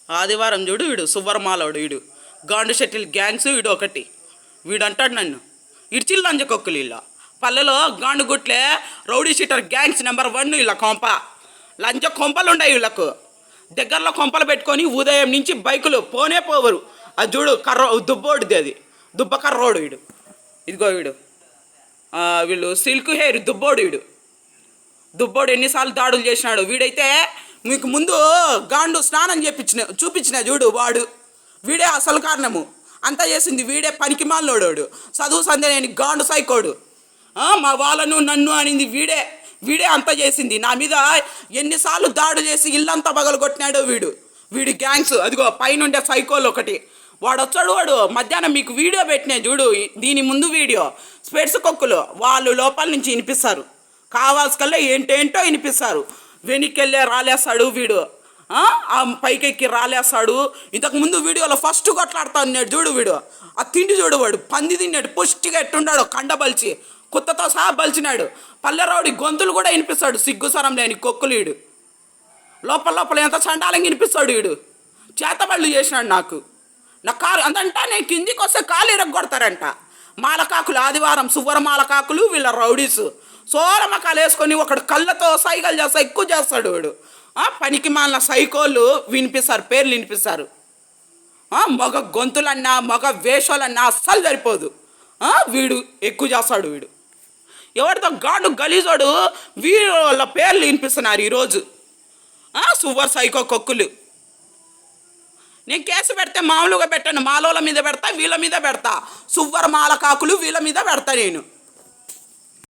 ఆదివారం చూడు వీడు సువ్వరమాలోడు వీడు గాండు షెట్టిల్ గ్యాంగ్స్ వీడు ఒకటి వీడు అంటాడు నన్ను ఇడ్చిల్ లంజకొక్కులు ఇలా పల్లెలో గాండు గుట్లే రౌడీ షీటర్ గ్యాంగ్స్ నెంబర్ 1 ఇలా కొంప లంచ కొంపలు ఉన్నాయి వీళ్ళకు దగ్గరలో కొంపలు పెట్టుకొని ఉదయం నుంచి బైకులు పోనే పోవరు అది చూడు కర్ర దుబ్బోడిది అది దుబ్బ కర్రోడు వీడు ఇదిగో వీడు వీళ్ళు సిల్క్ హెయిర్ దుబ్బోడు ఎన్నిసార్లు దాడులు చేసినాడు వీడైతే మీకు ముందు గాండు స్నానం చూపించిన చూడు వాడు వీడే అసలు కారణము అంతా చేసింది వీడే పనికి మాలోడు చదువు సందేలేని గాండు సైకోడు మా వాళ్ళను నన్ను అనింది వీడే అంతా చేసింది నా మీద ఎన్నిసార్లు దాడు చేసి ఇల్లంతా పగలగొట్టినాడు వీడి గ్యాంగ్స్ అదిగో పైనుండే సైకోలు ఒకటి వాడు వచ్చాడు మధ్యాహ్నం మీకు వీడియో పెట్టినా చూడు దీని ముందు వీడియో స్పెట్స్ కొక్కులు వాళ్ళు లోపల నుంచి వినిపిస్తారు కావాల్సికల్లా ఏంటేంటో వినిపిస్తారు వెనక్కెళ్ళే రాలేస్తాడు వీడు ఆ పైకెక్కి రాలేస్తాడు ఇంతకుముందు వీడియోలో ఫస్ట్ కొట్లాడుతా ఉన్నాడు చూడు వీడు ఆ తిండి చూడు వాడు పంది తిన్నాడు పుష్టిగా ఎట్టుండాడు కండబలిచి కుత్తతో సహా బలిచినాడు పల్లెరావుడి గొంతులు కూడా వినిపిస్తాడు సిగ్గుసరం లేని కొక్కులు వీడు లోపల ఎంత చండాలంగా వినిపిస్తాడు వీడు చేతబళ్ళు చేసినాడు నా కారు అదంట నేను కిందికి వస్తే కాలు ఇరగొడతారంట మాలకాకులు ఆదివారం సువ్వర మాలకాకులు వీళ్ళ రౌడీస్ సోరమకాలు వేసుకొని ఒకడు కళ్ళతో సైకిల్ చేస్తా ఎక్కువ చేస్తాడు వీడు పనికి మాలిన సైకోళ్ళు వినిపిస్తారు పేర్లు వినిపిస్తారు మగ గొంతులన్నా మగ వేషాలన్నా అస్సలు సరిపోదు వీడు ఎక్కువ చేస్తాడు వీడు ఎవరితో గాడు గలీజోడు వీళ్ళ పేర్లు వినిపిస్తున్నారు ఈరోజు సువ్వర్ సైకో కొక్కులు నేను కేసు పెడితే మామూలుగా పెట్టాను మాలోల మీద పెడతా వీళ్ళ మీద పెడతా సువ్వర మాలకాకులు వీళ్ళ మీద పెడతా నేను